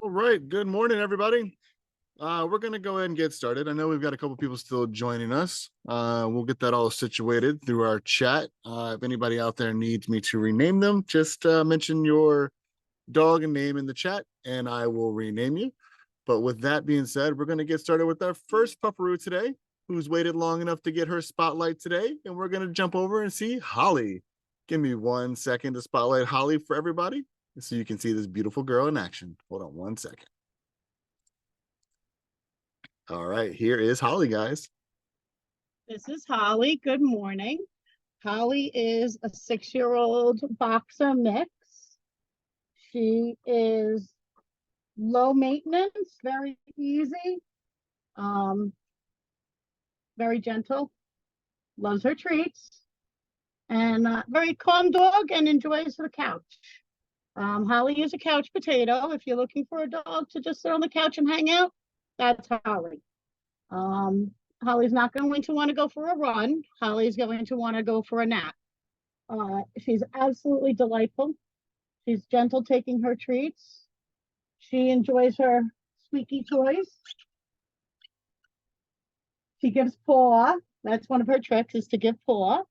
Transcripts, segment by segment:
All right. Good morning, everybody. We're going to go ahead and get started. I know we've got a couple people still joining us. We'll get that all situated through our chat. If anybody out there needs me to rename them, just mention your dog and name in the chat, and I will rename you. But with that being said, we're going to get started with our first pupperoo today, who's waited long enough to get her spotlight today. And we're going to jump over and see Holly. Give me 1 second to spotlight Holly for everybody, so you can see this beautiful girl in action. Hold on 1 second. All right, here is Holly, guys. This is Holly. Good morning. Holly is a 6-year-old boxer mix. She is low maintenance, very easy, very gentle, loves her treats, and very calm dog and enjoys the couch. Holly is a couch potato. If you're looking for a dog to just sit on the couch and hang out, that's Holly. Holly's not going to want to go for a run. Holly's going to want to go for a nap. She's absolutely delightful. She's gentle taking her treats. She enjoys her squeaky toys. She gives paw. That's one of her tricks, is to give paw.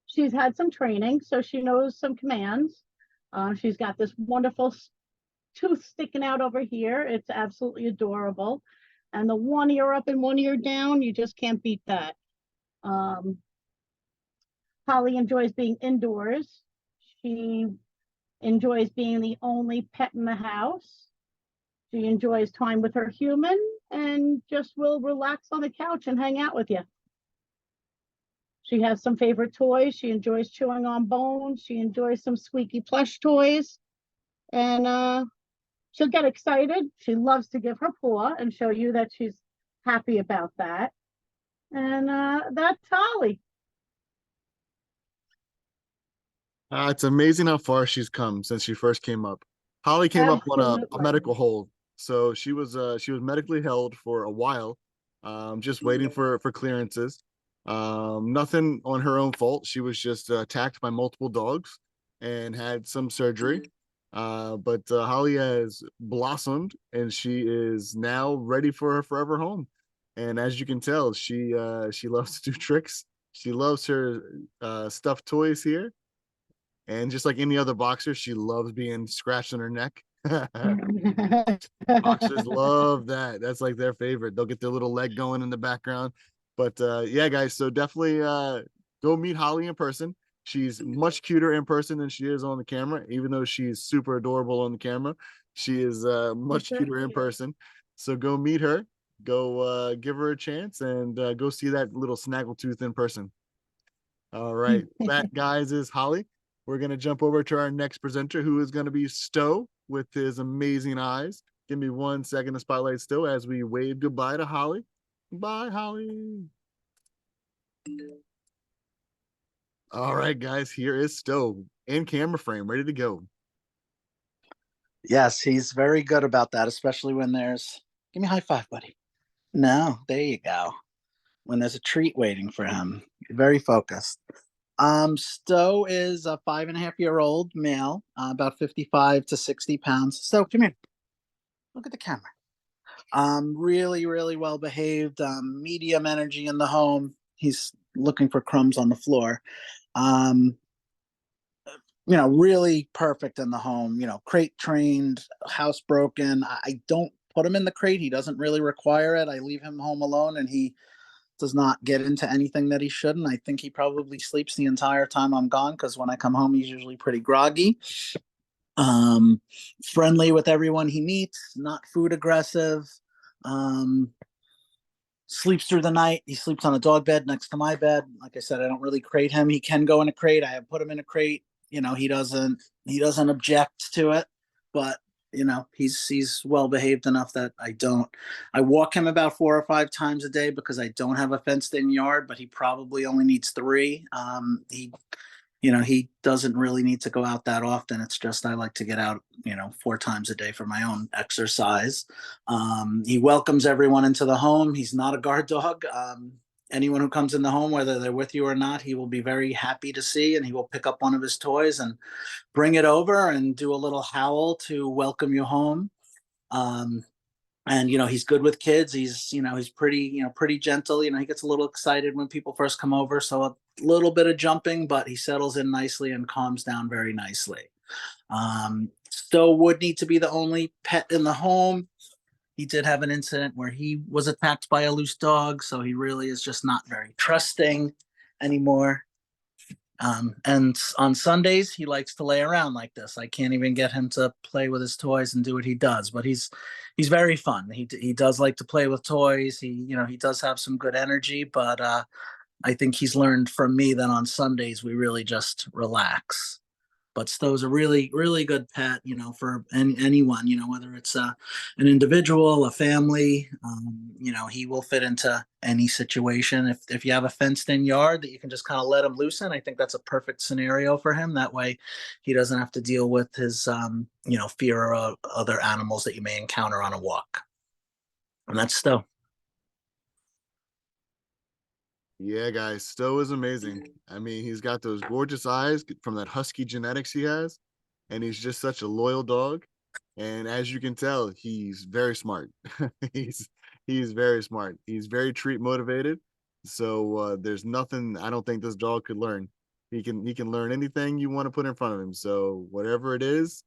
She's had some training, so she knows some commands. She's got this wonderful tooth sticking out over here. It's absolutely adorable. And the one ear up and one ear down, you just can't beat that. Holly enjoys being indoors. She enjoys being the only pet in the house. She enjoys time with her human and just will relax on the couch and hang out with you. She has some favorite toys. She enjoys chewing on bones. She enjoys some squeaky plush toys. And she'll get excited. She loves to give her paw and show you that she's happy about that. And that's Holly. It's amazing how far she's come since she first came up. Holly came up on a medical hold. So she was medically held for a while, just waiting for clearances. Nothing on her own fault. She was just attacked by multiple dogs and had some surgery. But Holly has blossomed, and she is now ready for her forever home. And as you can tell, she loves to do tricks. She loves her stuffed toys here. And just like any other boxer, she loves being scratched on her neck. Boxers love that. That's like their favorite. They'll get their little leg going in the background. But yeah, guys, so definitely go meet Holly in person. She's much cuter in person than she is on the camera, even though she's super adorable on the camera. She is much cuter in person. So go meet her, go give her a chance, and go see that little snaggletooth in person. All right, that, guys, is Holly. We're going to jump over to our next presenter, who is going to be Stowe with his amazing eyes. Give me 1 second to spotlight Stowe as we wave goodbye to Holly. Bye, Holly. All right, guys, here is Stowe in camera frame, ready to go. Yes, he's very good about that, especially when there's, give me a high five, buddy. No, there you go. When there's a treat waiting for him, very focused. Stowe is a 5.5-year-old male, about 55 to 60 pounds. Stowe, come here. Look at the camera. Really, really well behaved, medium energy in the home. He's looking for crumbs on the floor. Really perfect in the home, crate trained, housebroken. I don't put him in the crate. He doesn't really require it. I leave him home alone, and he does not get into anything that he shouldn't. I think he probably sleeps the entire time I'm gone, because when I come home, he's usually pretty groggy. Friendly with everyone he meets, not food aggressive. Sleeps through the night. He sleeps on a dog bed next to my bed. Like I said, I don't really crate him. He can go in a crate. I have put him in a crate. He doesn't object to it, but he's well behaved enough that I walk him about 4 or 5 times a day, because I don't have a fenced in yard, but he probably only needs 3. He doesn't really need to go out that often. It's just I like to get out, 4 times a day for my own exercise. He welcomes everyone into the home. He's not a guard dog. anyone who comes in the home, whether they're with you or not, he will be very happy to see, and he will pick up one of his toys and bring it over and do a little howl to welcome you home. And he's good with kids. He's pretty gentle. He gets a little excited when people first come over, so a little bit of jumping, but he settles in nicely and calms down very nicely. Stowe would need to be the only pet in the home. He did have an incident where he was attacked by a loose dog, so he really is just not very trusting anymore. And on Sundays, he likes to lay around like this. I can't even get him to play with his toys and do what he does, but he's very fun. He does like to play with toys. He does have some good energy, but I think he's learned from me that on Sundays we really just relax. But Stowe's a really, really good pet, for anyone, whether it's an individual, a family, he will fit into any situation. If you have a fenced in yard that you can just kind of let him loose in, I think that's a perfect scenario for him. That way he doesn't have to deal with his, fear of other animals that you may encounter on a walk. And that's Stowe. Yeah, guys, Stowe is amazing. I mean, he's got those gorgeous eyes from that husky genetics he has, and he's just such a loyal dog. And as you can tell, he's very smart. he's very smart. He's very treat motivated. So there's nothing I don't think this dog could learn. He can learn anything you want to put in front of him. So whatever it is,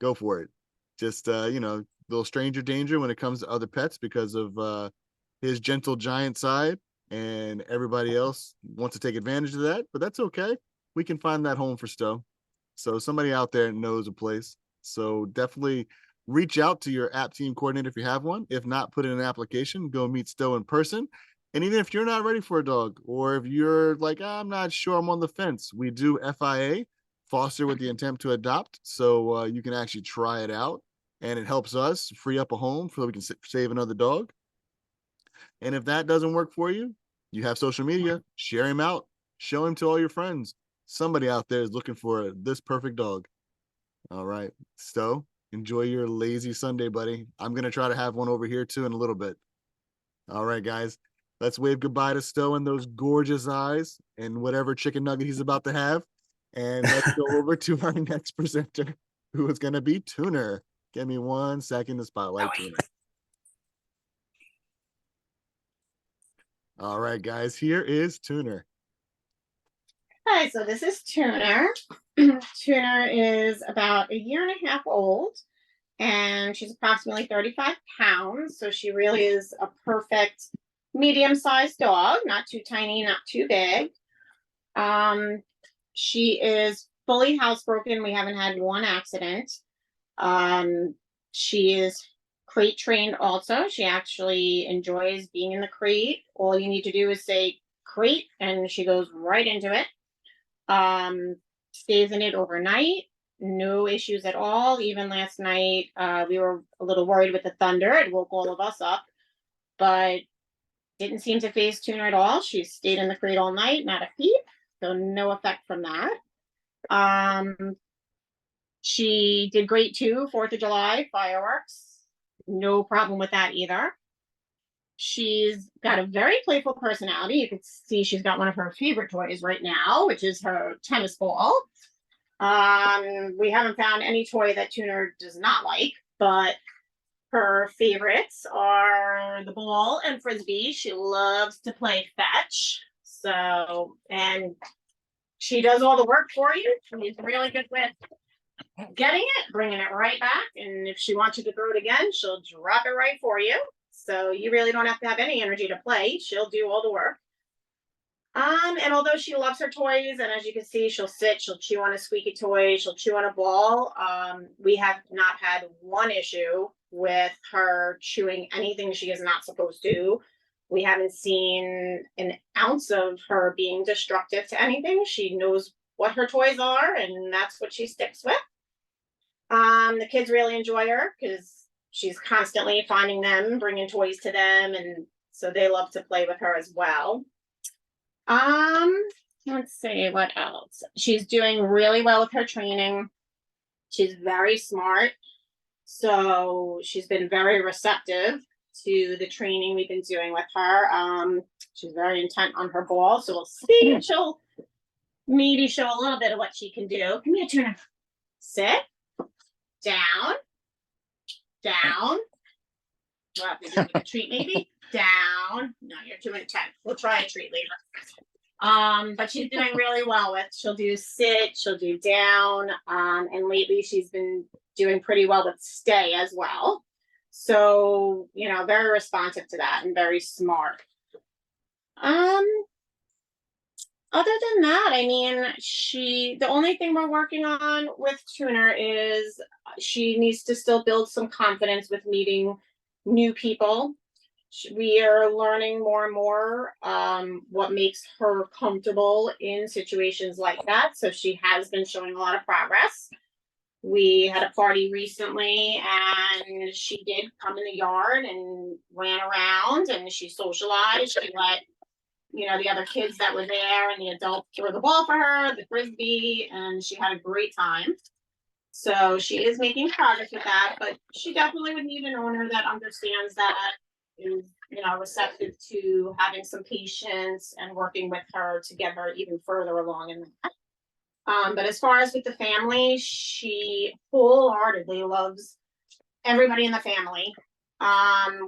go for it. Just little stranger danger when it comes to other pets because of his gentle giant side, and everybody else wants to take advantage of that, but that's okay. We can find that home for Stowe. So somebody out there knows a place. So definitely reach out to your app team coordinator if you have one. If not, put in an application, go meet Stowe in person. And even if you're not ready for a dog, or if you're like, I'm not sure, I'm on the fence, we do FIA, foster with the intent to adopt. So you can actually try it out, and it helps us free up a home so we can save another dog. And if that doesn't work for you, you have social media, share him out, show him to all your friends. Somebody out there is looking for this perfect dog. All right, Stowe, enjoy your lazy Sunday, buddy. I'm going to try to have one over here too in a little bit. All right, guys, let's wave goodbye to Stowe and those gorgeous eyes and whatever chicken nugget he's about to have. And let's go over to our next presenter, who is going to be Tooner. Give me 1 second to spotlight Tooner. All right, guys, here is Tooner. Hi, so this is Tooner. Tooner is about 1.5 years old, and she's approximately 35 pounds. So she really is a perfect medium-sized dog, not too tiny, not too big. She is fully housebroken. We haven't had one accident. She is crate trained also. She actually enjoys being in the crate. All you need to do is say crate and she goes right into it. Stays in it overnight, no issues at all. Even last night, we were a little worried with the thunder. It woke all of us up, but didn't seem to phase Tooner at all. She stayed in the crate all night, not a peep, so no effect from that. She did great too, 4th of July fireworks. No problem with that either. She's got a very playful personality. You can see she's got one of her favorite toys right now, which is her tennis ball. We haven't found any toy that Tooner does not like, but her favorites are the ball and frisbee. She loves to play fetch. So, and she does all the work for you. She's really good with getting it, bringing it right back. And if she wants you to throw it again, she'll drop it right for you. So you really don't have to have any energy to play. She'll do all the work. And although she loves her toys, and as you can see, she'll sit, she'll chew on a squeaky toy, she'll chew on a ball. We have not had one issue with her chewing anything she is not supposed to. We haven't seen an ounce of her being destructive to anything. She knows what her toys are, and that's what she sticks with. The kids really enjoy her because she's constantly finding them, bringing toys to them, and so they love to play with her as well. Let's see what else. She's doing really well with her training. She's very smart, so she's been very receptive to the training we've been doing with her. She's very intent on her ball, so we'll see if she'll maybe show a little bit of what she can do. Come here, Tooner. Sit. Down. Down. Well, you're doing a treat maybe. Down. No, you're too intense. We'll try a treat later. But she's doing really well with, she'll do sit, she'll do down. And lately she's been doing pretty well with stay as well. So, you know, very responsive to that and very smart. Other than that, I mean, the only thing we're working on with Tooner is she needs to still build some confidence with meeting new people. We are learning more and more what makes her comfortable in situations like that. So she has been showing a lot of progress. We had a party recently and she did come in the yard and ran around and she socialized. She let, you know, the other kids that were there and the adults throw the ball for her, the frisbee, and she had a great time. So she is making progress with that, but she definitely would need an owner that understands that, is, you know, receptive to having some patience and working with her to get her even further along in that. But as far as with the family, she wholeheartedly loves everybody in the family.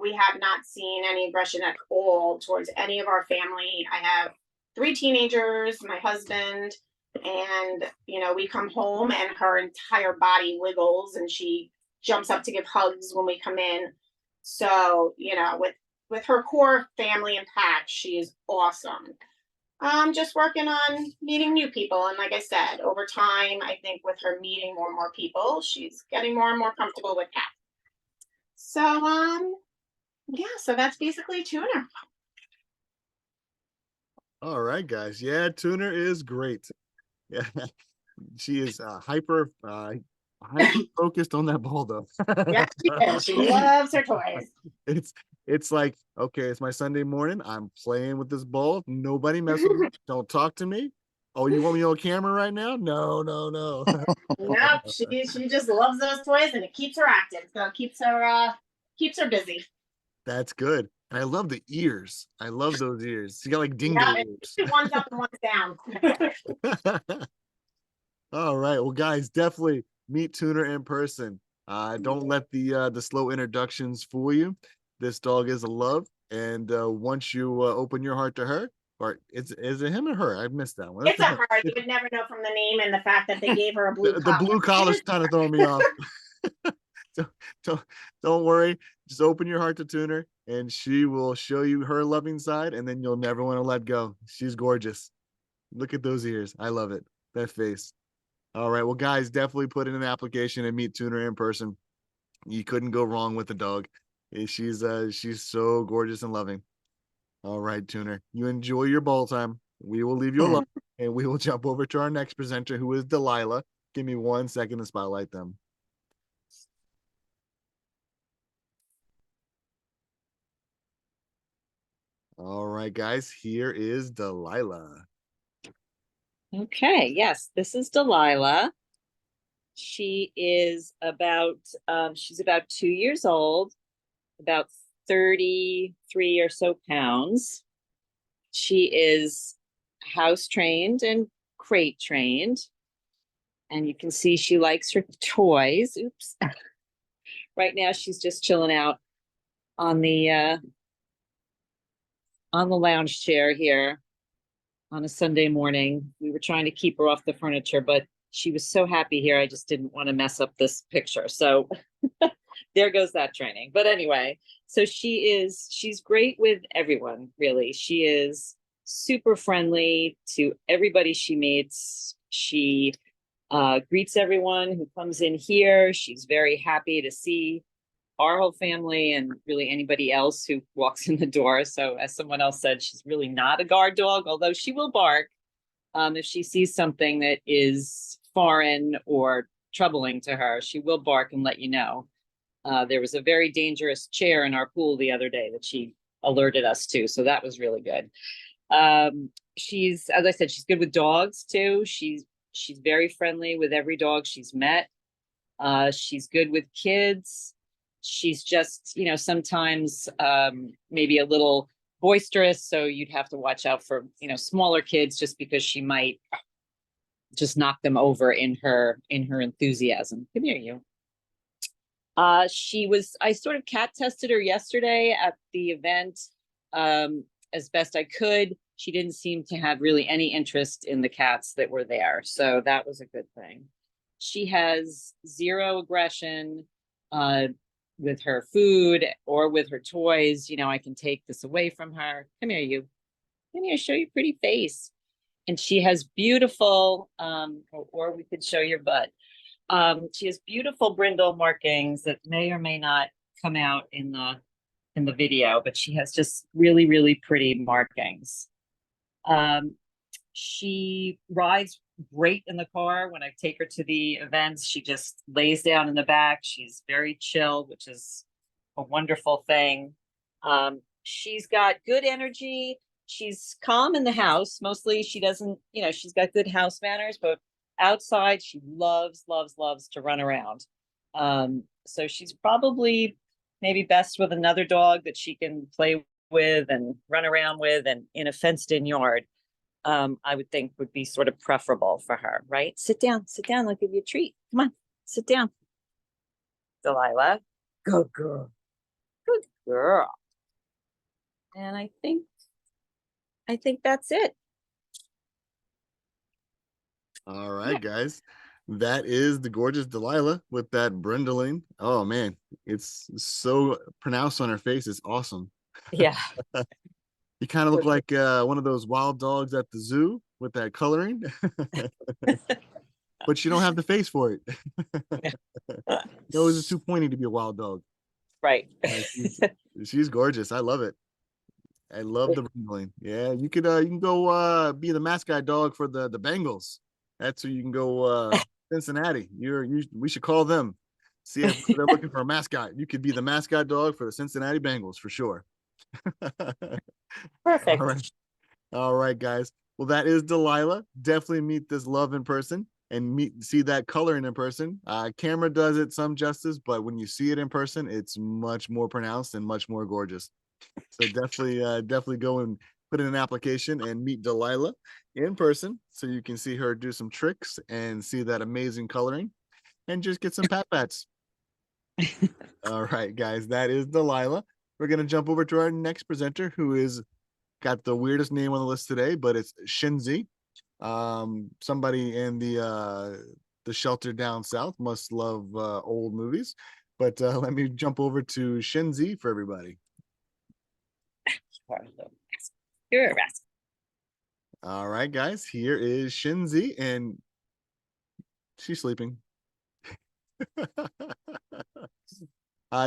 We have not seen any aggression at all towards any of our family. I have 3 teenagers, my husband, and, you know, we come home and her entire body wiggles and she jumps up to give hugs when we come in. So, you know, with her core family impact, she is awesome. Just working on meeting new people. And like I said, over time, I think with her meeting more and more people, she's getting more and more comfortable with that. So, yeah, so that's basically Tooner. All right, guys. Yeah, Tooner is great. Yeah, she is hyper focused on that ball though. Yes, she is. She loves her toys. It's like, okay, it's my Sunday morning. I'm playing with this ball. Nobody mess with me. Don't talk to me. Oh, you want me on camera right now? No. Nope, she just loves those toys and it keeps her active. So it keeps her busy. That's good. And I love the ears. I love those ears. She got like dingo Yeah, ears. one's up and one's down. All right. Well, guys, definitely meet Tooner in person. Don't let the slow introductions fool you. This dog is a love. And once you open your heart to her, or is it him or her? I missed that one. It's a her. You would never know from the name and the fact that they gave her a blue collar. The blue collar's kind of throwing me off. Don't worry. Just open your heart to Tooner and she will show you her loving side and then you'll never want to let go. She's gorgeous. Look at those ears. I love it. That face. All right. Well, guys, definitely put in an application and meet Tooner in person. You couldn't go wrong with the dog. She's so gorgeous and loving. All right, Tooner. You enjoy your ball time. We will leave you alone and we will jump over to our next presenter, who is Delilah. Give me 1 second to spotlight them. All right, guys, here is Delilah. Okay, yes, this is Delilah. She is she's about 2 years old, about 33 or so pounds. She is house trained and crate trained. And you can see she likes her toys. Oops. Right now she's just chilling out on the lounge chair here on a Sunday morning. We were trying to keep her off the furniture, but she was so happy here. I just didn't want to mess up this picture. So there goes that training. But anyway, so she's great with everyone, really. She is super friendly to everybody she meets. She greets everyone who comes in here. She's very happy to see our whole family and really anybody else who walks in the door. So as someone else said, she's really not a guard dog, although she will bark if she sees something that is foreign or troubling to her. She will bark and let you know. There was a very dangerous chair in our pool the other day that she alerted us to. So that was really good. She's, as I said, she's good with dogs too. She's very friendly with every dog she's met. She's good with kids. She's just, sometimes maybe a little boisterous. So you'd have to watch out for, smaller kids just because she might just knock them over in her enthusiasm. Come here, you. I sort of cat tested her yesterday at the event as best I could. She didn't seem to have really any interest in the cats that were there. So that was a good thing. She has zero aggression with her food or with her toys. I can take this away from her. Come here, you. Come here, show your pretty face. And she has beautiful, or we could show your butt. She has beautiful brindle markings that may or may not come out in the video, but she has just really, really pretty markings. She rides great in the car. When I take her to the events, she just lays down in the back. She's very chill, which is a wonderful thing. She's got good energy. She's calm in the house. Mostly she doesn't, she's got good house manners, but outside she loves to run around. So she's probably maybe best with another dog that she can play with and run around with, and in a fenced in yard, I would think would be sort of preferable for her, right? Sit down, I'll give you a treat. Come on, sit down. Delilah, good girl. And I think that's it. All right, guys. That is the gorgeous Delilah with that brindling. Oh man, it's so pronounced on her face. It's awesome. Yeah. You kind of look like one of those wild dogs at the zoo with that coloring, but you don't have the face for it. Nose is too pointy to be a wild dog. Right. She's gorgeous. I love it. I love the brindling. Yeah, you can go be the mascot dog for the Bengals. That's who you can go. Cincinnati. We should call them. See if they're looking for a mascot. You could be the mascot dog for the Cincinnati Bengals for sure. Perfect. All right, guys. Well, that is Delilah. Definitely meet this love in person and see that coloring in person. Camera does it some justice, but when you see it in person, it's much more pronounced and much more gorgeous. So definitely go and put in an application and meet Delilah in person so you can see her do some tricks and see that amazing coloring and just get some pats. All right, guys, that is Delilah. We're going to jump over to our next presenter, who is got the weirdest name on the list today, but it's Shenzi. Somebody in the shelter down south must love old movies. But let me jump over to Shenzi for everybody. You're a rascal. All right, guys, here is Shenzi, and she's sleeping.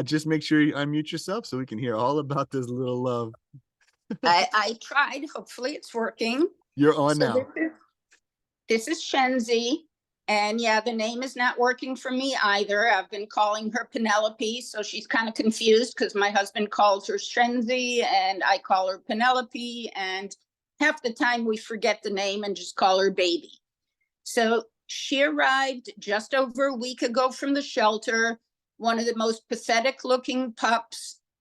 Just make sure you unmute yourself so we can hear all about this little love. I tried. Hopefully it's working. You're on now. This is Shenzi. And yeah, the name is not working for me either. I've been calling her Penelope, so she's kind of confused because my husband calls her Shenzi and I call her Penelope. And half the time we forget the name and just call her baby. So she arrived just over a week ago from the shelter. One of the most pathetic looking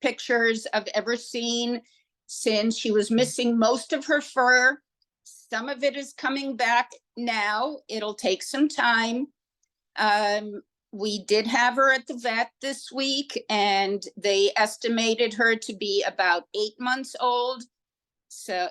pictures I've ever seen, since she was missing most of her fur. Some of it is coming back now. It'll take some time. We did have her at the vet this week, and they estimated her to be about 8 months old.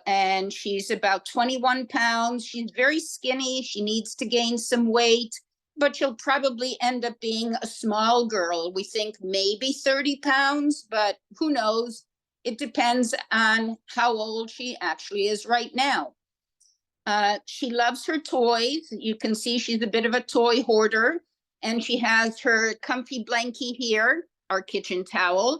And she's about 21 pounds. She's very skinny. She needs to gain some weight, but she'll probably end up being a small girl. We think maybe 30 pounds, but who knows? It depends on how old she actually is right now. She loves her toys. You can see she's a bit of a toy hoarder, and she has her comfy blankie here, our kitchen towel.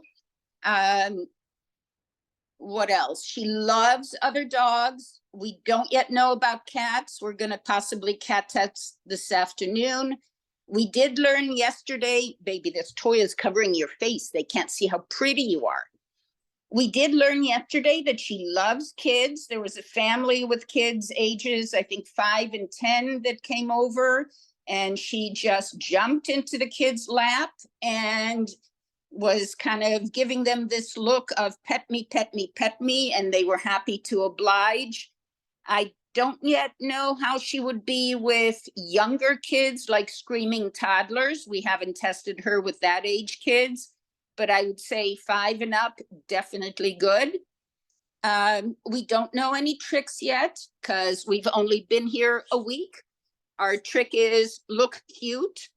What else? She loves other dogs. We don't yet know about cats. We're going to possibly cat test this afternoon. We did learn yesterday, baby, this toy is covering your face. They can't see how pretty you are. We did learn yesterday that she loves kids. There was a family with kids ages, I think 5 and 10 that came over, and she just jumped into the kid's lap and was kind of giving them this look of pet me, pet me, pet me, and they were happy to oblige. I don't yet know how she would be with younger kids, like screaming toddlers. We haven't tested her with that age kids, but I would say 5 and up, definitely good. We don't know any tricks yet because we've only been here a week. Our trick is look cute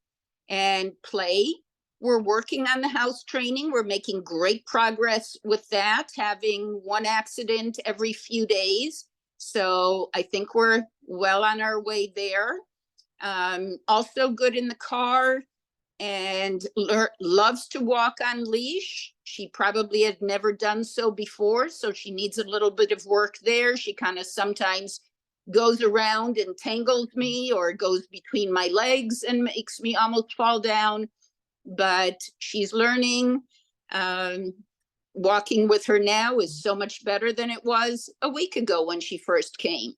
and play. We're working on the house training. We're making great progress with that, having one accident every few days. So I think we're well on our way there. Also good in the car and loves to walk on leash. She probably had never done so before, so she needs a little bit of work there. She kind of sometimes goes around and tangles me or goes between my legs and makes me almost fall down. But she's learning. Walking with her now is so much better than it was a week ago when she first came.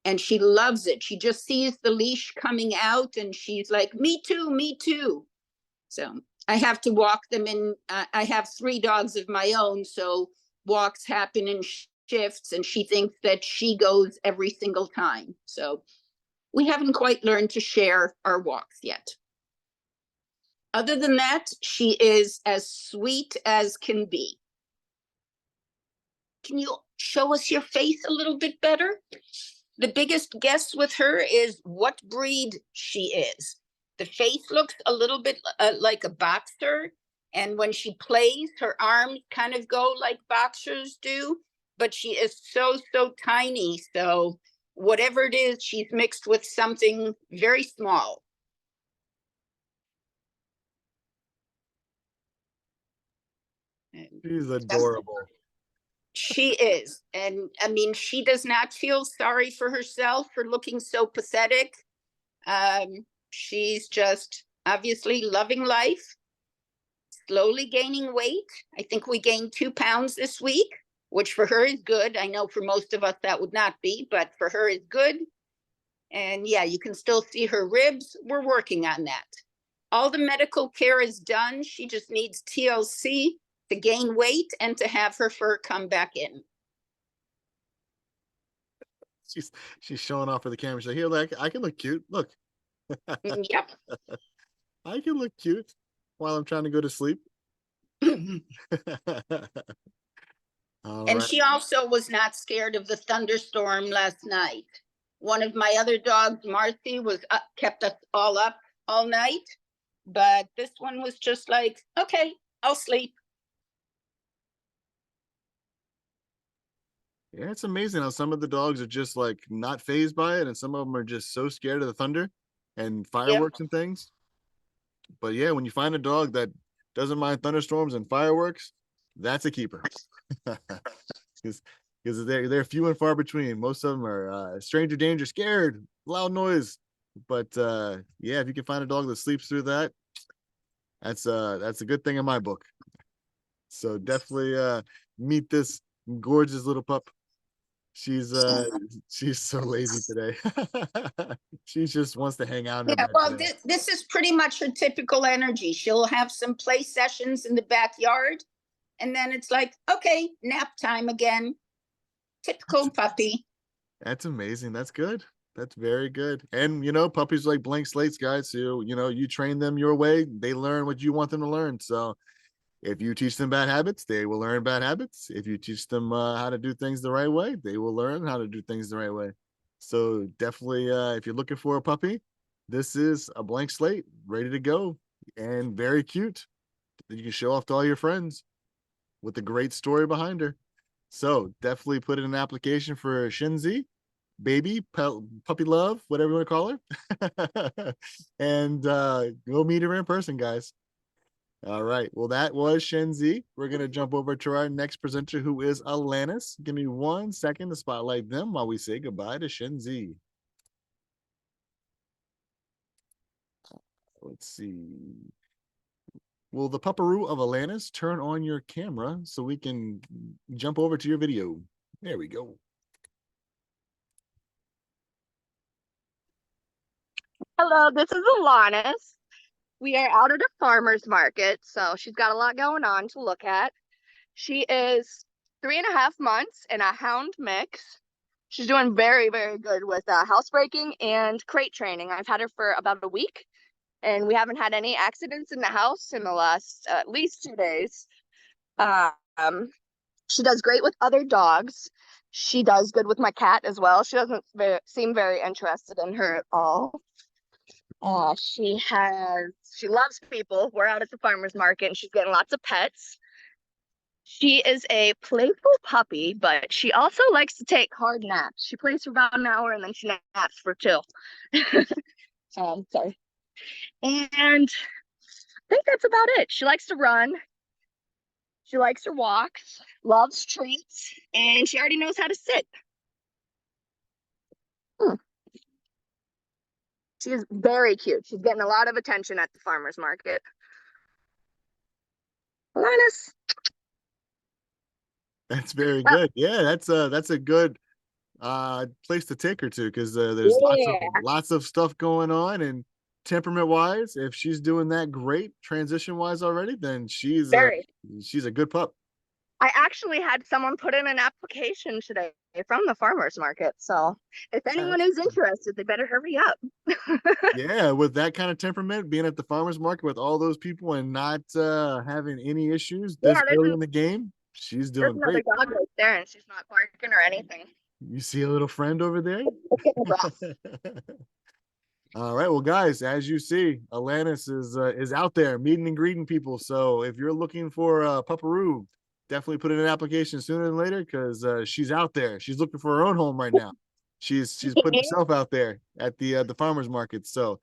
And she loves it. She just sees the leash coming out and she's like, me too, me too. So I have to walk them in. I have 3 dogs of my own, so walks happen in shifts, and she thinks that she goes every single time. So we haven't quite learned to share our walks yet. Other than that, she is as sweet as can be. Can you show us your face a little bit better? The biggest guess with her is what breed she is. The face looks a little bit like a boxer. And when she plays, her arms kind of go like boxers do, but she is so, so tiny. So whatever it is, she's mixed with something very small. She's adorable. She is. And I mean, she does not feel sorry for herself for looking so pathetic. She's just obviously loving life, slowly gaining weight. I think we gained 2 pounds this week, which for her is good. I know for most of us that would not be, but for her is good. And yeah, you can still see her ribs. We're working on that. All the medical care is done. She just needs TLC to gain weight and to have her fur come back in. She's showing off for the camera. She's like, here, like, I can look cute. Look. Yep. I can look cute while I'm trying to go to sleep. And Right. she also was not scared of the thunderstorm last night. One of my other dogs, Marcy, was up, kept us all up all night. But this one was just like, okay, I'll sleep. Yeah, it's amazing how some of the dogs are just like not phased by it, and some of them are just so scared of the thunder and fireworks and things. But yeah, when you find a dog that doesn't mind thunderstorms and fireworks, that's a keeper. Because they're few and far between. Most of them are stranger danger, scared, loud noise. But yeah, if you can find a dog that sleeps through that, that's a good thing in my book. So definitely meet this gorgeous little pup. She's so lazy today. She just wants to hang out in her Yeah, bed well, today. this is pretty much her typical energy. She'll have some play sessions in the backyard, and then it's like, okay, nap time again. Typical puppy. That's amazing. That's good. That's very good. And you know, puppies are like blank slates, guys. So you know, you train them your way, they learn what you want them to learn. So if you teach them bad habits, they will learn bad habits. If you teach them how to do things the right way, they will learn how to do things the right way. So definitely, if you're looking for a puppy, this is a blank slate, ready to go, and very cute. You can show off to all your friends with a great story behind her. So definitely put in an application for Shenzi, baby, puppy love, whatever you want to call her, and go meet her in person, guys. All right. Well, that was Shenzi. We're going to jump over to our next presenter, who is Alanis. Give me 1 second to spotlight them while we say goodbye to Shenzi. Let's see. Will the pupperoo of Alanis turn on your camera so we can jump over to your video? There we go. Hello, this is Alanis. We are out at a farmer's market, so she's got a lot going on to look at. She is 3.5 months in a hound mix. She's doing very, very good with housebreaking and crate training. I've had her for about a week, and we haven't had any accidents in the house in the last at least 2 days. Um, she does great with other dogs. She does good with my cat as well. She doesn't seem very interested in her at all. She loves people. We're out at the farmer's market and she's getting lots of pets. She is a playful puppy, but she also likes to take hard naps. She plays for about an hour and then she naps for 2. Sorry. And I think that's about it. She likes to run. She likes her walks, loves treats, and she already knows how to sit. She is very cute. She's getting a lot of attention at the farmer's market. Linus. That's very good. Yeah, that's a good place to take her to, because there's lots of stuff going on, and temperament wise, if she's doing that great transition wise already, then she's a good pup. I actually had someone put in an application today from the farmer's market. So if anyone is interested, they better hurry up. Yeah, with that kind of temperament, being at the farmer's market with all those people and not having any issues this early in the game, she's doing great. There's another dog right there and she's not barking or anything. You see a little friend over there? All right, well, guys, as you see, Alanis is out there meeting and greeting people. So if you're looking for a pupperoo, definitely put in an application sooner than later, because she's out there. She's looking for her own home right now. She's putting herself out there at the farmer's market. So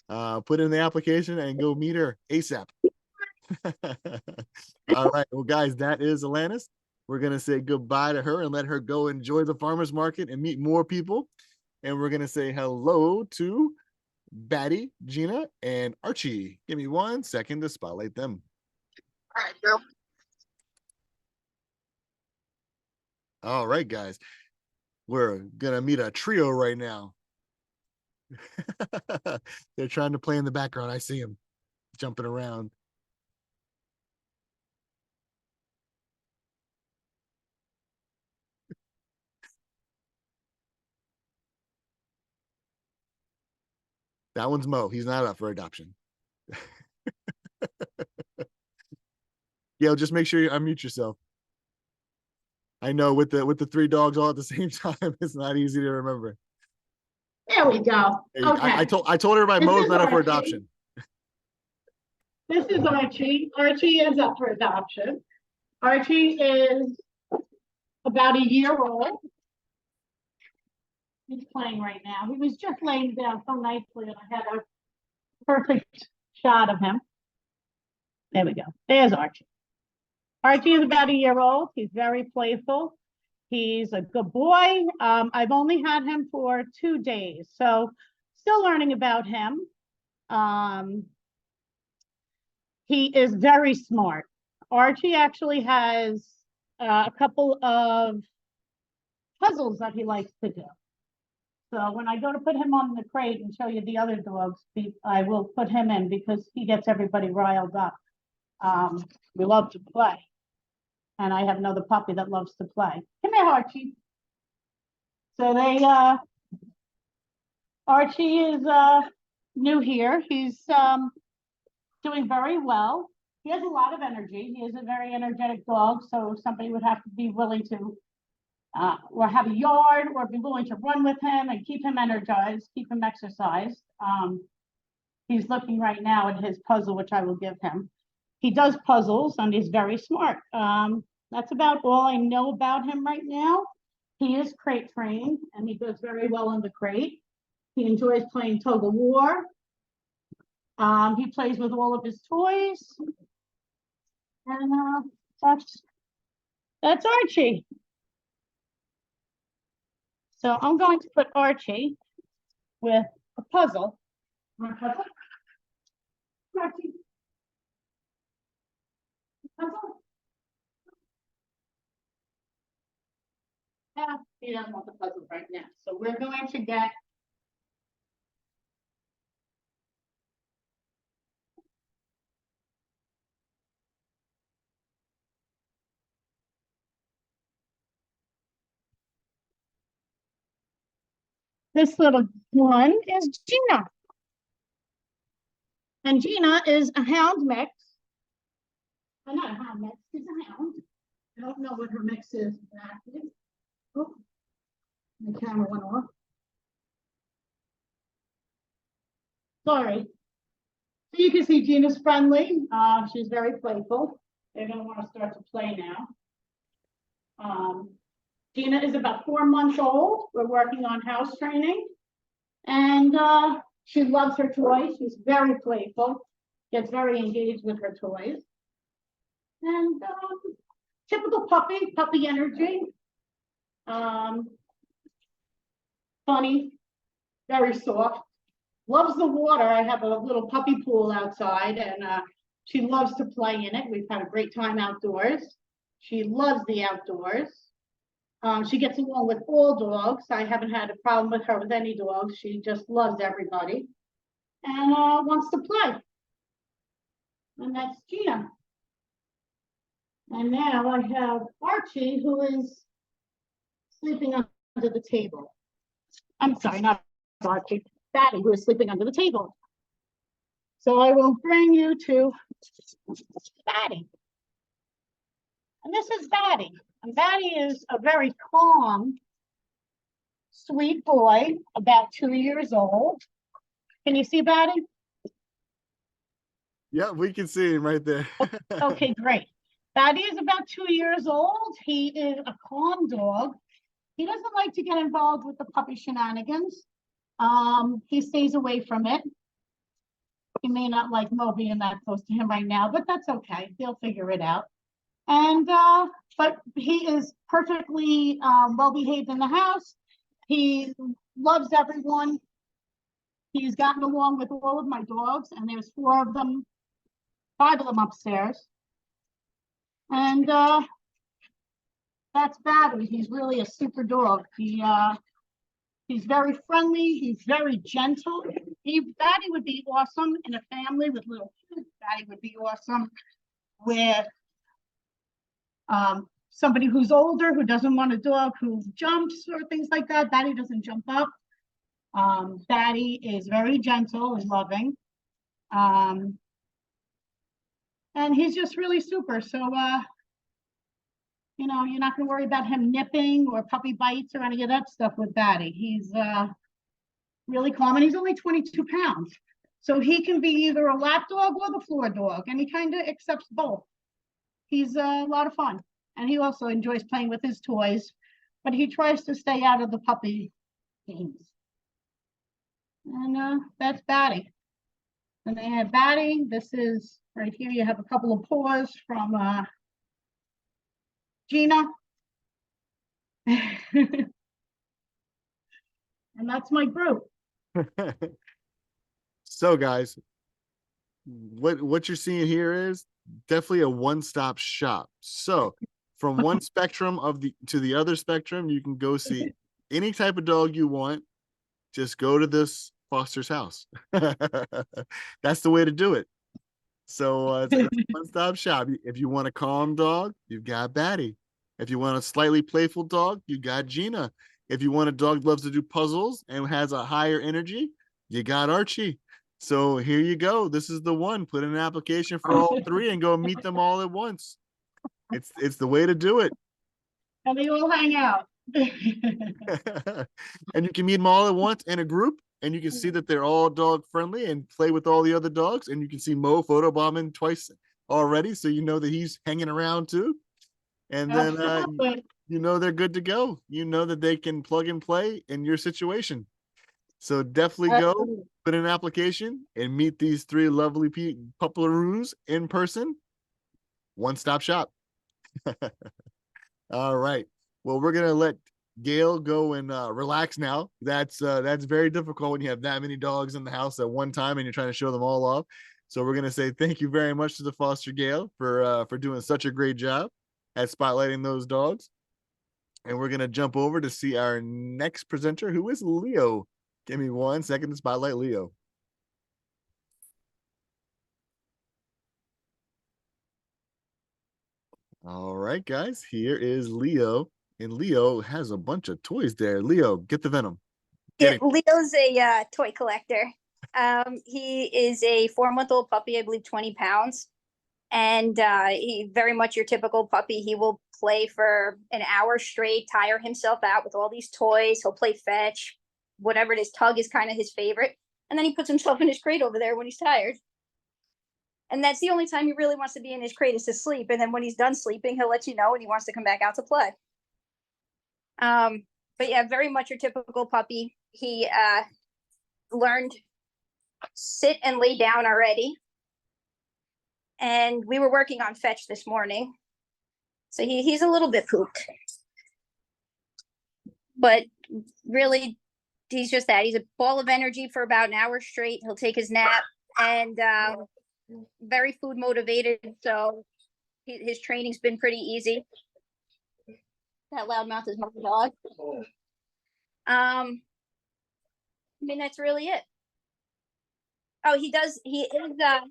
put in the application and go meet her ASAP. All right, well, guys, that is Alanis. We're gonna say goodbye to her and let her go enjoy the farmer's market and meet more people. And we're gonna say hello to Batty, Gina, and Archie. Give me 1 second to spotlight them. All right, girl. All right, guys. We're gonna meet a trio right now. They're trying to play in the background. I see them jumping around. That one's Mo. He's not up for adoption. Yeah, just make sure you unmute yourself. I know with the 3 dogs all at the same time, it's not easy to remember. There we go. Okay. I told everybody Mo's not up for adoption. This is Archie. Archie is up for adoption. Archie is about a year old. He's playing right now. He was just laying down so nicely, and I had a perfect shot of him. There we go. There's Archie. Archie is about a year old. He's very playful. He's a good boy. I've only had him for 2 days, so still learning about him. He is very smart. Archie actually has a couple of puzzles that he likes to do. So when I go to put him on the crate and show you the other dogs, I will put him in because he gets everybody riled up. We love to play. And I have another puppy that loves to play. Come here, Archie. So Archie is new here. He's doing very well. He has a lot of energy. He is a very energetic dog. So somebody would have to be willing to or have a yard or be willing to run with him and keep him energized, keep him exercised. He's looking right now at his puzzle, which I will give him. He does puzzles and he's very smart. That's about all I know about him right now. He is crate trained and he does very well in the crate. He enjoys playing tug of war. He plays with all of his toys. And that's Archie. So I'm going to put Archie with a puzzle. Archie. Puzzle. Yeah, he doesn't want the puzzle right now. So we're going to get This little one is Gina. And Gina is a hound mix. Not a hound mix, she's a hound. I don't know what her mix is exactly. Oh, the camera went off. Sorry. So you can see Gina's friendly. She's very playful. They're going to want to start to play now. Gina is about 4 months old. We're working on house training. And she loves her toys. She's very playful, gets very engaged with her toys. And typical puppy energy. Funny, very soft. Loves the water. I have a little puppy pool outside, and she loves to play in it. We've had a great time outdoors. She loves the outdoors. She gets along with all dogs. I haven't had a problem with her with any dogs. She just loves everybody and wants to play. And that's Gina. And now I have Archie, who is sleeping under the table. I'm sorry, not Archie. Batty, who is sleeping under the table. So I will bring you to Batty. And this is Batty. And Batty is a very calm, sweet boy, about 2 years old. Can you see Batty? Yeah, we can see him right there. Okay, great. Batty is about 2 years old. He is a calm dog. He doesn't like to get involved with the puppy shenanigans. He stays away from it. He may not like Mo being that close to him right now, but that's okay. He'll figure it out. And but he is perfectly well behaved in the house. He loves everyone. He's gotten along with all of my dogs, and there's 4 of them, 5 of them upstairs. And that's Batty. He's really a super dog. He's very friendly. He's very gentle. Batty would be awesome in a family with little kids. Batty would be awesome with somebody who's older, who doesn't want a dog who jumps or things like that. Batty doesn't jump up. Batty is very gentle and loving. And he's just really super. So, you know, you're not going to worry about him nipping or puppy bites or any of that stuff with Batty. He's really calm, and he's only 22 pounds. So he can be either a lap dog or the floor dog, and he kind of accepts both. He's a lot of fun, and he also enjoys playing with his toys, but he tries to stay out of the puppy games. And that's Batty. And they have Batty. This is right here. You have a couple of paws from Gina. And that's my group. So guys, what you're seeing here is definitely a one-stop shop. So from one spectrum to the other spectrum, you can go see any type of dog you want. Just go to this foster's house. That's the way to do it. So it's a one-stop shop. If you want a calm dog, you've got Batty. If you want a slightly playful dog, you got Gina. If you want a dog that loves to do puzzles and has a higher energy, you got Archie. So here you go. This is the one. Put in an application for all 3 and go meet them all at once. It's the way to do it. And they all hang out. And you can meet them all at once in a group, and you can see that they're all dog friendly and play with all the other dogs. And you can see Mo photobombing twice already, so you know that he's hanging around too. And then you know they're good to go. You know that they can plug and play in your situation. So definitely go put in an application and meet these 3 lovely pupperoos in person. One-stop shop. All right. Well, we're gonna let Gail go and relax now. That's very difficult when you have that many dogs in the house at one time and you're trying to show them all off. So we're gonna say thank you very much to the foster Gail for doing such a great job at spotlighting those dogs. And we're gonna jump over to see our next presenter, who is Leo. Give me 1 second to spotlight Leo. All right, guys, here is Leo. And Leo has a bunch of toys there. Leo, get the venom. Get him. Leo's a toy collector. He is a 4-month-old puppy, I believe 20 pounds. And he very much your typical puppy. He will play for an hour straight, tire himself out with all these toys. He'll play fetch, whatever it is. Tug is kind of his favorite. And then he puts himself in his crate over there when he's tired. And that's the only time he really wants to be in his crate is to sleep. And then when he's done sleeping, he'll let you know when he wants to come back out to play. But yeah, very much your typical puppy. He learned sit and lay down already. And we were working on fetch this morning. So he's a little bit pooped. But really, he's just that. He's a ball of energy for about an hour straight. He'll take his nap and very food motivated. So his training's been pretty easy. That loudmouth is my dog. I mean, that's really it. Oh, he is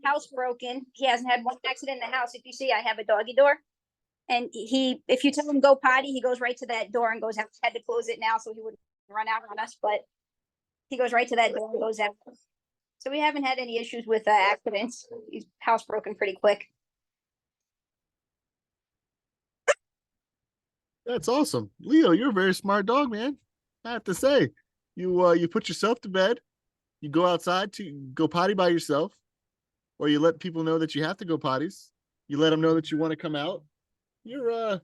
housebroken. He hasn't had one accident in the house. If you see, I have a doggy door. And if you tell him go potty, he goes right to that door and goes out. Had to close it now so he wouldn't run out on us, but he goes right to that door and goes out. So we haven't had any issues with accidents. He's housebroken pretty quick. That's awesome. Leo, you're a very smart dog, man. I have to say, you put yourself to bed, you go outside to go potty by yourself, or you let people know that you have to go potties. You let them know that you want to come out. You're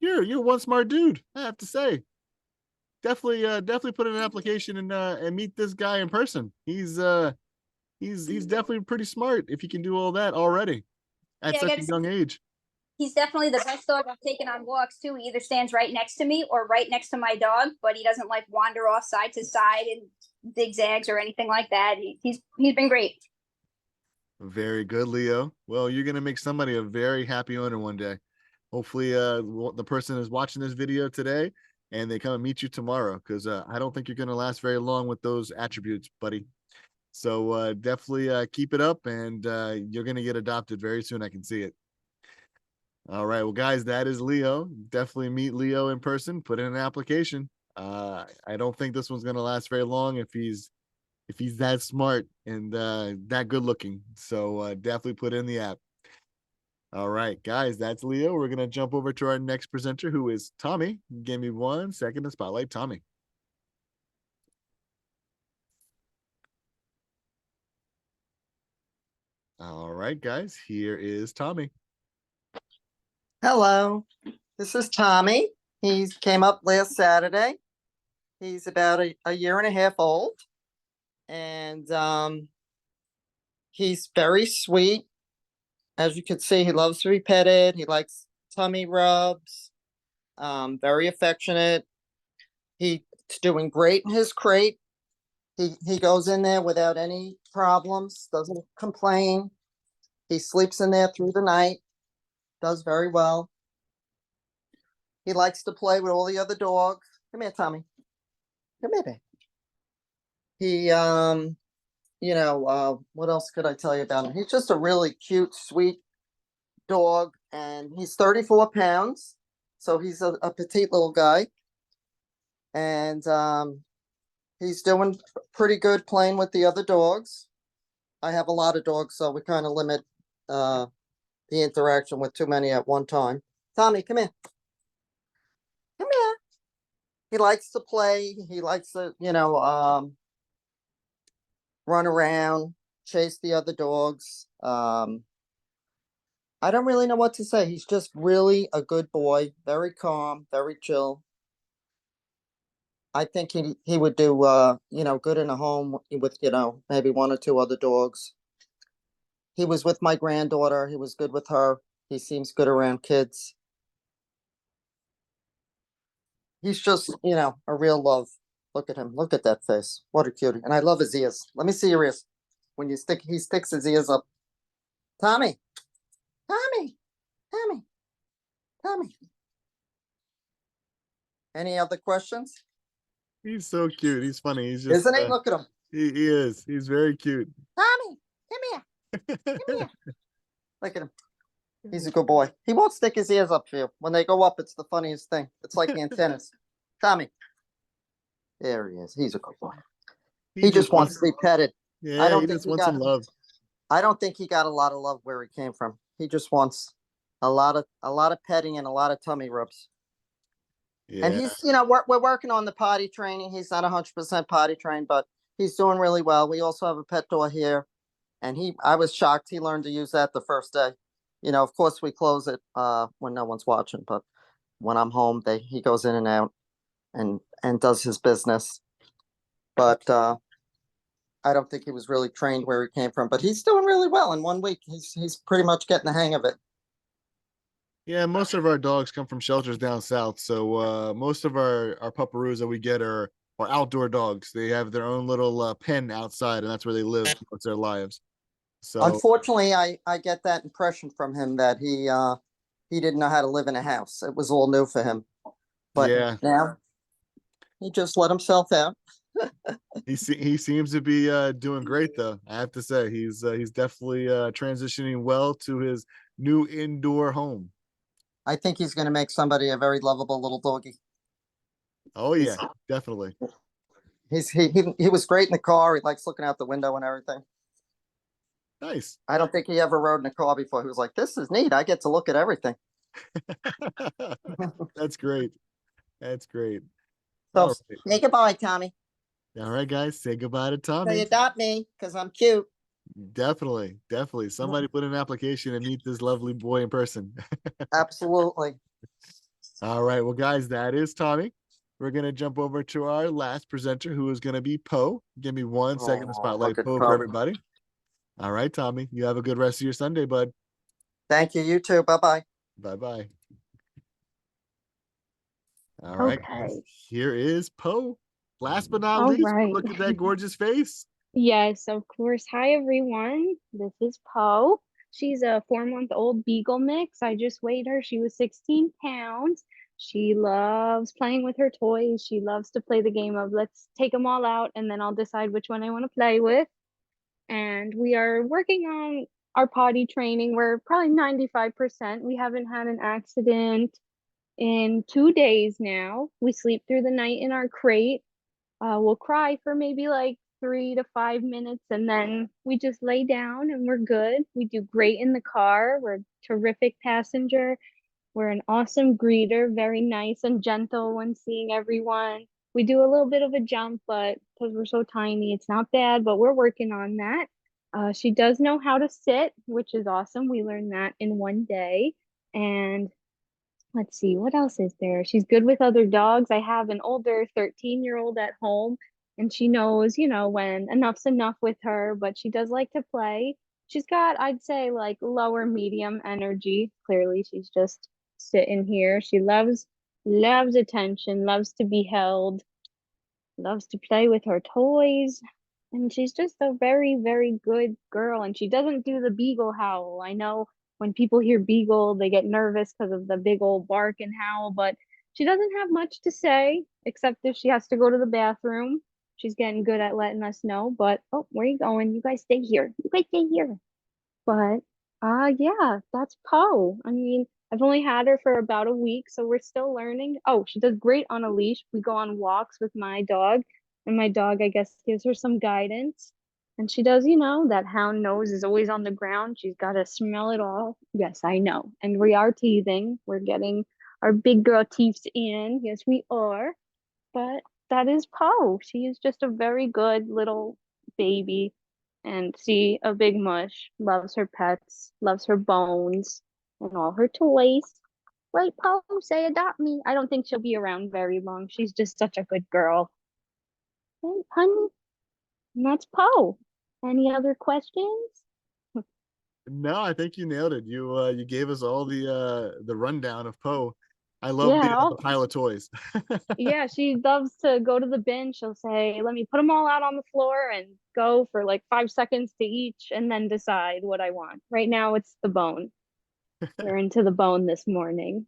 one smart dude, I have to say. Definitely put in an application and meet this guy in person. He's definitely pretty smart if he can do all that already at such a young age. He's definitely the best dog I've taken on walks too. He either stands right next to me or right next to my dog, but he doesn't like wander off side to side and zigzags or anything like that. He's been great. Very good, Leo. Well, you're gonna make somebody a very happy owner one day. Hopefully, the person is watching this video today and they come and meet you tomorrow, because I don't think you're gonna last very long with those attributes, buddy. So definitely keep it up, and you're gonna get adopted very soon. I can see it. All right, well, guys, that is Leo. Definitely meet Leo in person. Put in an application. I don't think this one's gonna last very long if he's that smart and that good looking. So definitely put in the app. All right, guys, that's Leo. We're gonna jump over to our next presenter, who is Tommy. Give me 1 second to spotlight Tommy. All right, guys, here is Tommy. Hello, this is Tommy. He came up last Saturday. He's about a year and a half old, and he's very sweet. As you can see, he loves to be petted. He likes tummy rubs, very affectionate. He's doing great in his crate. He goes in there without any problems, doesn't complain. He sleeps in there through the night. Does very well. He likes to play with all the other dogs. Come here, Tommy. Come here, babe. He, what else could I tell you about him? He's just a really cute, sweet dog, and he's 34 pounds. So he's a petite little guy. And he's doing pretty good playing with the other dogs. I have a lot of dogs, so we kind of limit the interaction with too many at one time. Tommy, come here. Come here. He likes to play. He likes to, run around, chase the other dogs. I don't really know what to say. He's just really a good boy, very calm, very chill. I think he would do, good in a home with, maybe 1 or 2 other dogs. He was with my granddaughter. He was good with her. He seems good around kids. He's just, a real love. Look at him. Look at that face. What a cutie. And I love his ears. Let me see your ears. When he sticks his ears up. Tommy. Tommy. Tommy. Tommy. Any other questions? He's so cute. He's funny. He's just, isn't he? Look at him. He is. He's very cute. Tommy, come here. Come here. Look at him. He's a good boy. He won't stick his ears up for you. When they go up, it's the funniest thing. It's like antennas. Tommy. There he is. He's a good boy. He just wants to be petted. Yeah, don't he think just he wants some got- love. I don't think he got a lot of love where he came from. He just wants a lot of petting and a lot of tummy rubs. And Yeah. he's, we're working on the potty training. He's not 100% potty trained, but he's doing really well. We also have a pet door here, and I was shocked he learned to use that the first day. Of course we close it when no one's watching, but when I'm home, he goes in and out and does his business. But I don't think he was really trained where he came from, but he's doing really well in 1 week. He's pretty much getting the hang of it. Yeah, most of our dogs come from shelters down south. So most of our pupperoos that we get are outdoor dogs. They have their own little pen outside, and that's where they live most their lives. So Unfortunately, I get that impression from him that he didn't know how to live in a house. It was all new for him. But yeah, now he just let himself out. he seems to be doing great though. I have to say he's definitely transitioning well to his new indoor home. I think he's going to make somebody a very lovable little doggy. Oh yeah, definitely. He was great in the car. He likes looking out the window and everything. Nice. I don't think he ever rode in a car before. He was like, "This is neat. I get to look at everything." That's great. That's great. So All right. say goodbye, Tommy. All right, guys, say goodbye to So Tommy. you adopt me because I'm cute. Definitely. Somebody put an application and meet this lovely boy in person. Absolutely. All right, well, guys, that is Tommy. We're gonna jump over to our last presenter, who is gonna be Poe. Give me 1 second to Oh, spotlight look at Poe Poe. for everybody. All right, Tommy, you have a good rest of your Sunday, bud. Thank you. You too. Bye-bye. Bye-bye. All right, guys, Okay. here is Poe. Last but not All least, right. look at that gorgeous face. Yes, of course. Hi, everyone. This is Poe. She's a 4-month-old Beagle mix. I just weighed her. She was 16 pounds. She loves playing with her toys. She loves to play the game of let's take them all out and then I'll decide which one I want to play with. And we are working on our potty training. We're probably 95%. We haven't had an accident in 2 days now. We sleep through the night in our crate. We'll cry for maybe like 3 to 5 minutes and then we just lay down and we're good. We do great in the car. We're a terrific passenger. We're an awesome greeter, very nice and gentle when seeing everyone. We do a little bit of a jump, but because we're so tiny, it's not bad, but we're working on that. She does know how to sit, which is awesome. We learned that in 1 day. And let's see, what else is there? She's good with other dogs. I have an older 13-year-old at home, and she knows, when enough's enough with her, but she does like to play. She's got, I'd say, like lower medium energy. Clearly, she's just sitting here. She loves attention, loves to be held, loves to play with her toys. And she's just a very, very good girl. And she doesn't do the beagle howl. I know when people hear beagle, they get nervous because of the big old bark and howl, but she doesn't have much to say except if she has to go to the bathroom. She's getting good at letting us know. But oh, where are you going? You guys stay here. You guys stay here. But yeah, that's Poe. I mean, I've only had her for about a week, so we're still learning. Oh, she does great on a leash. We go on walks with my dog, and my dog, I guess, gives her some guidance. And she does, that hound nose is always on the ground. She's got to smell it all. Yes, I know. And we are teething. We're getting our big girl teeth in. Yes, we are. But that is Poe. She is just a very good little baby. And she, a big mush, loves her pets, loves her bones, and all her toys. Right, Poe? Say adopt me. I don't think she'll be around very long. She's just such a good girl. Right, honey? And that's Poe. Any other questions? No, I think you nailed it. You gave us all the rundown of Poe. I love Yeah, the pile of toys. yeah, she loves to go to the bin. She'll say, let me put them all out on the floor and go for like 5 seconds to each and then decide what I want. Right now, it's the bone. We're into the bone this morning.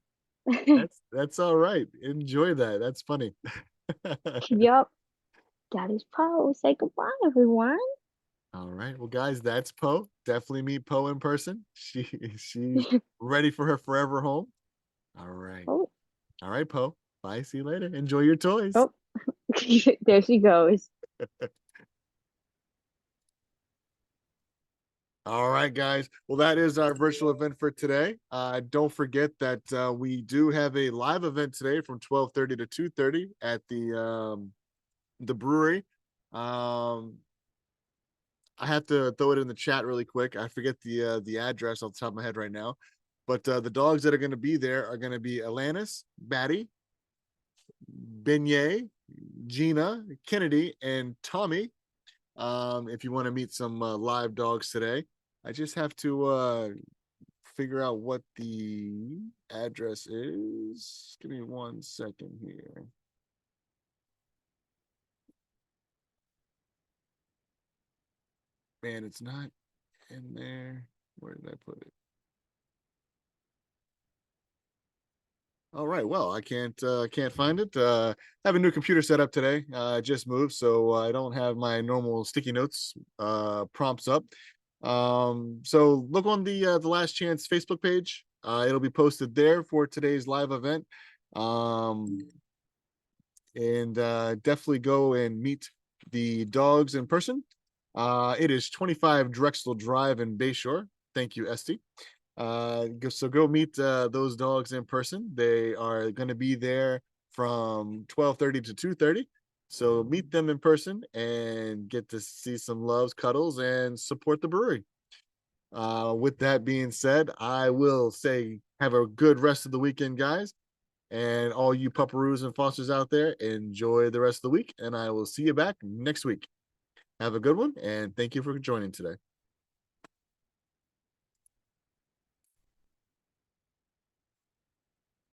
That's all right. Enjoy that. That's funny. Yep. Daddy's Poe. Say goodbye, everyone. All right. Well, guys, that's Poe. Definitely meet Poe in person. She's ready for her forever home. All right. Oh, All right, Poe. Bye. See you later. Enjoy your toys. oh. There she goes. All right, guys. Well, that is our virtual event for today. Don't forget that we do have a live event today from 12:30 to 2:30 at the brewery. I have to throw it in the chat really quick. I forget the address off the top of my head right now. But the dogs that are going to be there are going to be Alanis, Batty, Beignet, Gina, Kennedy, and Tommy. If you want to meet some live dogs today, I just have to figure out what the address is. Give me 1 second here. Man, it's not in there. Where did I put it? All right. Well, I can't find it. I have a new computer set up today. I just moved, so I don't have my normal sticky notes prompts up. So look on the Last Chance Facebook page. It'll be posted there for today's live event. And definitely go and meet the dogs in person. It is 25 Drexel Drive in Bayshore. Thank you, Esty. So go meet those dogs in person. They are going to be there from 12:30 to 2:30. So meet them in person and get to see some loves, cuddles, and support the brewery. With that being said, I will say have a good rest of the weekend, guys. And all you pupperoos and fosters out there, enjoy the rest of the week. And I will see you back next week. Have a good one, and thank you for joining today.